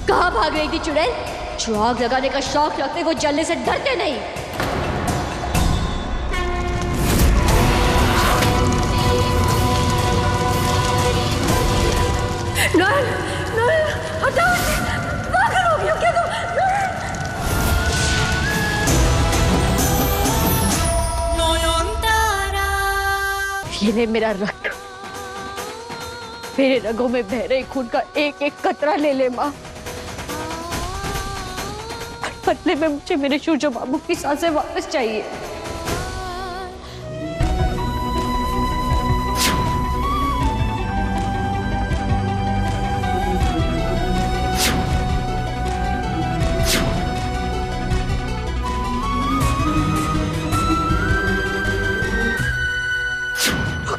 कहाँ भाग रही थी चुड़ैल? जो आग लगाने का शौक रखते वो जलने से डरते नहीं। नॉयल, नॉयल, हटाओ! पागल हो गई हो क्या तुम? ये ले मेरा रक्त, मेरे रगों में बह रहे खून का एक एक कतरा ले ले माँ। बदले में मुझे मेरे शूरजो बाबू की सांसें वापस चाहिए।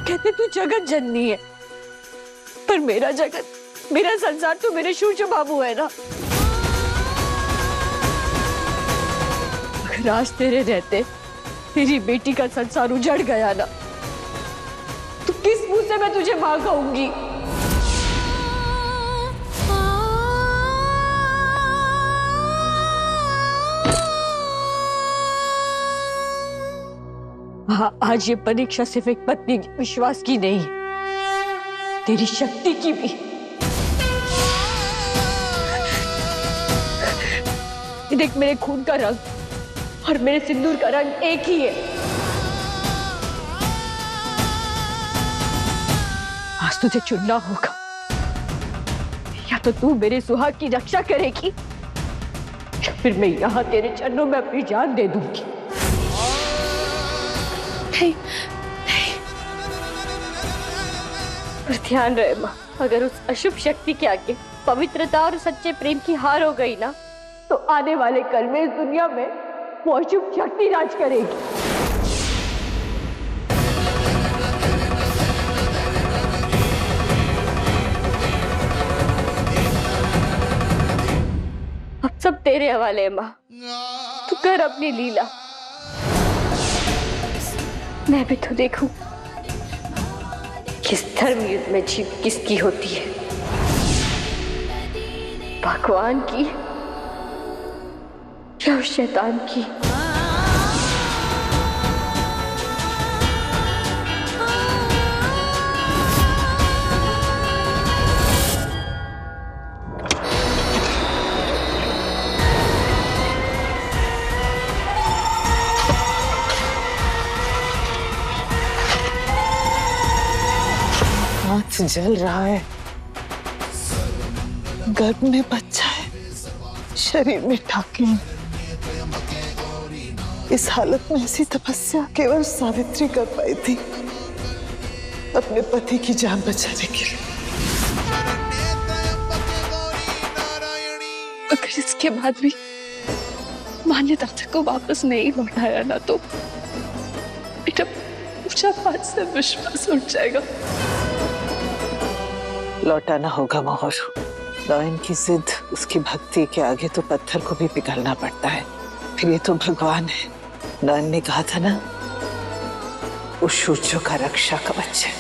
कहते तू जगत जननी है, पर मेरा जगत, मेरा संसार तो मेरे शूरजो बाबू है ना। अगर आज तेरे रहते तेरी बेटी का संसार उजड़ गया ना, तो किस मुंह से मैं तुझे मां कहूंगी? हाँ, आज ये परीक्षा सिर्फ एक पत्नी के विश्वास की नहीं, तेरी शक्ति की भी। देख, मेरे खून का रंग और मेरे सिंदूर का रंग एक ही है। आज तुझे चुनना होगा, या तो तू मेरे सुहाग की रक्षा करेगी, या फिर मैं यहाँ तेरे चरणों में अपनी जान दे दूंगी। नहीं, नहीं। पर ध्यान रहे माँ, अगर उस अशुभ शक्ति के आगे पवित्रता और सच्चे प्रेम की हार हो गई ना, तो आने वाले कल में इस दुनिया में वो अशुभ शक्ति राज करेगी। अब सब तेरे हवाले है माँ, तू कर अपनी लीला। मैं भी तो देखूं किस धर्म युद्ध में जीत किसकी होती है, भगवान की या शैतान की। हाथ जल रहा है, गर्भ में बच्चा है, शरीर में टाके। इस हालत में ऐसी तपस्या केवल सावित्री कर पाई थी अपने पति की जान बचाने के लिए। अगर इसके बाद भी मान्यता को वापस नहीं लौटाया ना, तो बेटा पूजा पाठ से विश्वास उठ जाएगा। लौटाना होगा मोहर। नॉयन की जिद, उसकी भक्ति के आगे तो पत्थर को भी पिघलना पड़ता है। फिर ये तो भगवान है। नॉयन ने कहा था ना, उस शूरजो का रक्षा कवच है।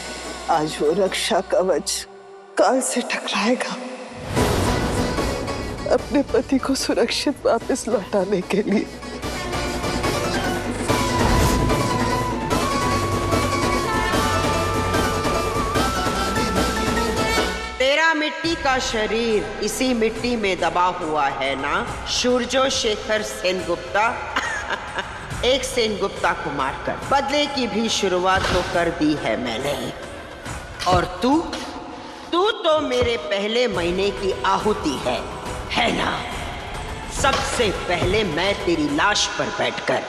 आज वो रक्षा कवच काल से टकराएगा अपने पति को सुरक्षित वापस लौटाने के लिए। तेरा मिट्टी का शरीर इसी मिट्टी में दबा हुआ है ना शूरजो शेखर सेनगुप्ता। एक सेनगुप्ता को मारकर बदले की भी शुरुआत तो कर दी है मैंने। और तू तो मेरे पहले महीने की आहुति है ना? सबसे पहले मैं तेरी लाश पर बैठकर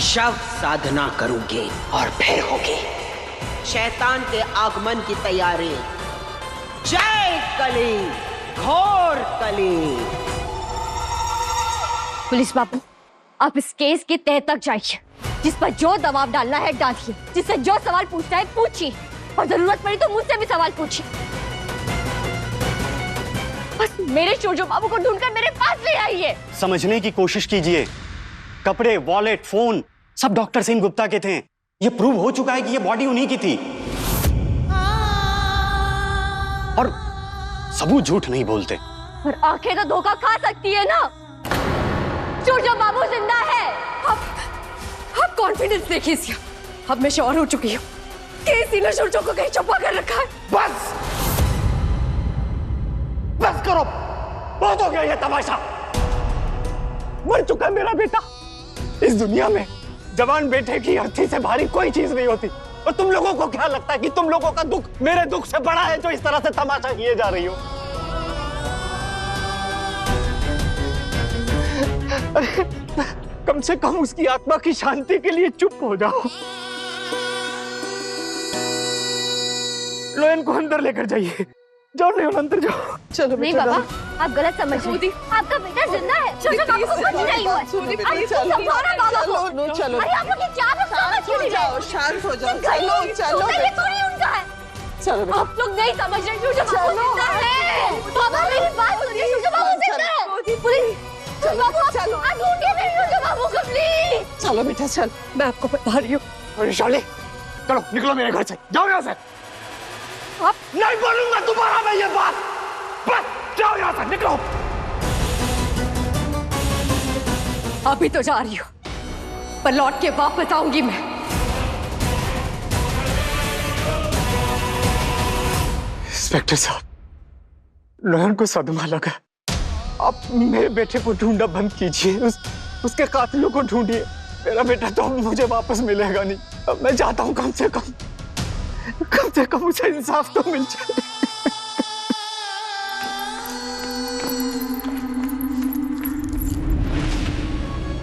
शव साधना करूंगी और फिर होगी शैतान के आगमन की तैयारी। जय कली, घोर कली। पुलिस बाबू, आप इस केस के तह तक जाइए। जिस पर जो दबाव डालना है डालिए, जिससे जो सवाल पूछना है पूछिए, और जरूरत पड़ी तो मुझसे भी सवाल पूछिए। बस मेरे शूरजो बाबू को ढूंढकर मेरे पास ले आइए। समझने की कोशिश कीजिए। कपड़े, वॉलेट, फोन सब डॉक्टर सेनगुप्ता के थे। ये प्रूव हो चुका है कि ये बॉडी उन्हीं की थी। और सबूत झूठ नहीं बोलते। पर आंखें तो धोखा खा सकती है ना। सूरजो बाबू जिंदा है। आप कॉन्फिडेंस देखिए इसका। अब मैं श्योर हो चुकी हूँ कि इसी ने सूरजो को कहीं छुपा कर रखा है। बस बस करो, बहुत हो गया ये तमाशा। मर चुका है मेरा बेटा। इस दुनिया में जवान बेटे की अर्थी से भारी कोई चीज नहीं होती। और तुम लोगों को क्या लगता है कि तुम लोगों का दुख मेरे दुख से बड़ा है, जो इस तरह से तमाशा किए जा रही हो? अरे कम से कम उसकी आत्मा की शांति के लिए चुप हो जाओ। लो इनको अंदर लेकर जाइए। जाओ नहीं, अंदर जाओ। चलो नहीं बेटा, बाबा, आप गलत समझ रहे हैं। आपका बेटा जिंदा है। सूरजो बाबू को कुछ नहीं हुआ। समझाओ बाबा को। चलो अरे आप लोग क्या समझ क्यों नहीं रहे? शांत हो जाओ। चलो चलो ये थोड़ी उनका है। चलो बेटा। आप लोग नहीं समझ रहे। सूरजो बाबू जिंदा है। बाबा मेरी बात सुनिए, सूरजो बाबू जिंदा है। प्लीज बाबू, चलो। आप ढूंढिए मेरे सूरजो बाबू को प्लीज। चलो बेटा चल। मैं आपको बता रही हूँ। अरे शाली, चलो निकलो मेरे घर से, जाओ यहाँ से। आप नहीं बोलूंगा दोबारा मैं ये बात। बस जाओ यहाँ से, निकलो। अभी तो जा रही हूँ, पर लौट के वापस आऊंगी मैं। इंस्पेक्टर साहब, नयन को सदमा लगा। आप मेरे बेटे को ढूंढना बंद कीजिए। उसके कातिलों को ढूंढिए। मेरा बेटा तो मुझे वापस मिलेगा नहीं। अब मैं चाहता हूँ कम से कम उसे इंसाफ तो मिल जाए।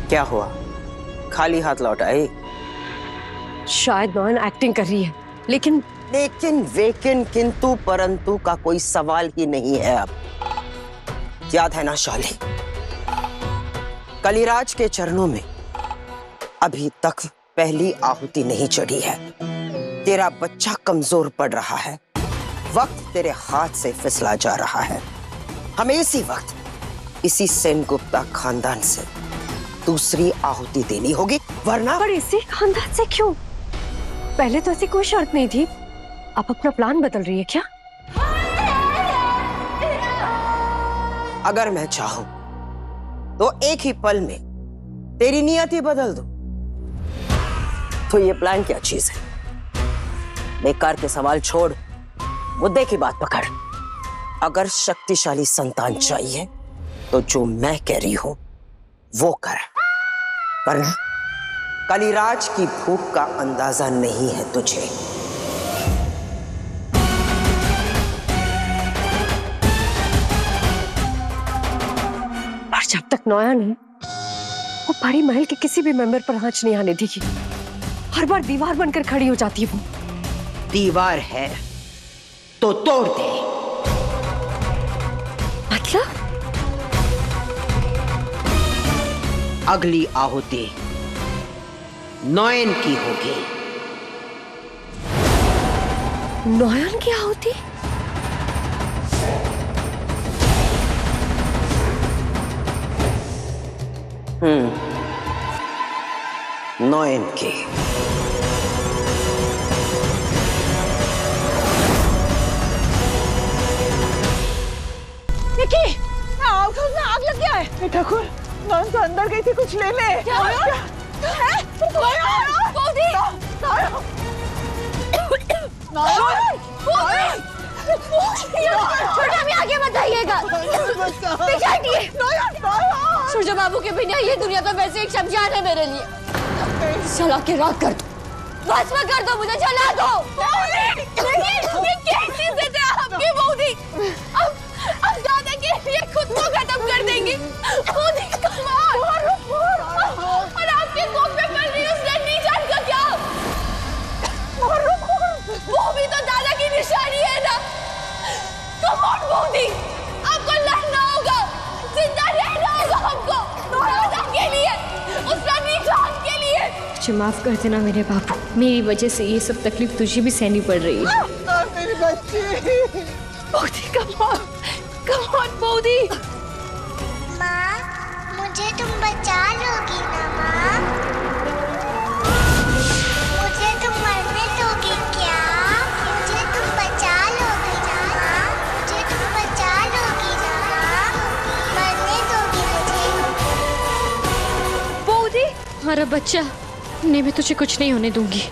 क्या हुआ? खाली हाथ लौट आए? शायद नयन एक्टिंग कर रही है, लेकिन वेकिन किंतु परंतु का कोई सवाल ही नहीं है। अब याद है ना शाली, कलिराज के चरणों में अभी तक पहली आहुति नहीं चढ़ी है। तेरा बच्चा कमजोर पड़ रहा है, वक्त तेरे हाथ से फिसला जा रहा है। हमें इसी वक्त इसी सेनगुप्ता खानदान से दूसरी आहुति देनी होगी, वरना। पर इसी खानदान से क्यों? पहले तो ऐसी कोई शर्त नहीं थी। आप अपना प्लान बदल रही है क्या? अगर मैं चाहूं तो एक ही पल में तेरी नियत ही बदल दूं। तो ये प्लान क्या चीज है? बेकार के सवाल छोड़, मुद्दे की बात पकड़। अगर शक्तिशाली संतान चाहिए तो जो मैं कह रही हूं वो कर, वरना कलिराज की भूख का अंदाजा नहीं है तुझे। पर जब तक नयन है, वो परी महल के किसी भी मेंबर पर आंच नहीं आने देगी। हर बार दीवार बनकर खड़ी हो जाती है वो। दीवार है तो तोड़ दे। मतलब? अगली आहुति नयन की होगी। नयन की आहुति? नयन की। देखिए, आउट हाउस में आग लग गया है। ठाकुर, नयन तो अंदर गई थी, कुछ ले ले। क्या है? बौदी! छोटा भी आगे मत आइएगा। पीछे हटिए। सूरजो बाबू के बिना ये दुनिया पर वैसे एक शमशान है मेरे लिए। जला के राख कर दो, भस्म कर दो, मुझे जला दो। ये कैसी जिद है आपकी बौदी? अब दादा के लिए खुद को खत्म कर देंगे। बौदी कमाल। और आपके मुंह पे पड़ रही उस रंडी जान का क्या? वो भी तो दादा की निशानी है ना। कमाल बौदी, आपको लड़ना होगा, जिंदा रहना होगा हमको, दादा के लिए, उस रंडी जान के लिए। मुझे माफ कर देना मेरे बाबू, मेरी वजह से ये सब तकलीफ तुझे भी सहनी पड़ रही है। मेरी बच्ची। बौदी कमाल बौदी। माँ, मुझे तुम बचा लोगी ना माँ? मुझे तुम मरने दोगी क्या? मुझे तुम बचा लोगी ना माँ? मुझे तुम बचा लोगी ना माँ? हमारा बच्चा, नहीं मैं तुझे कुछ नहीं होने दूंगी।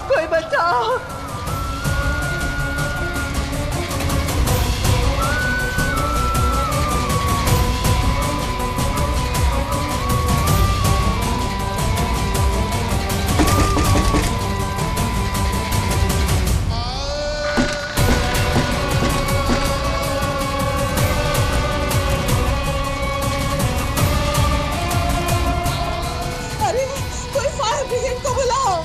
कोई बचाओ। अरे कोई फायर ब्रिगेड को बुलाओ।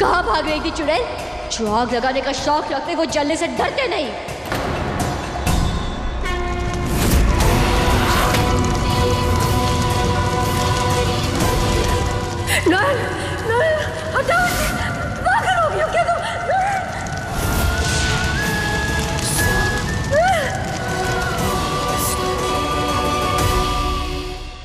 कहाँ भाग रही थी चुड़ैल? जो आग लगाने का शौक रखते वो जलने से डरते नहीं।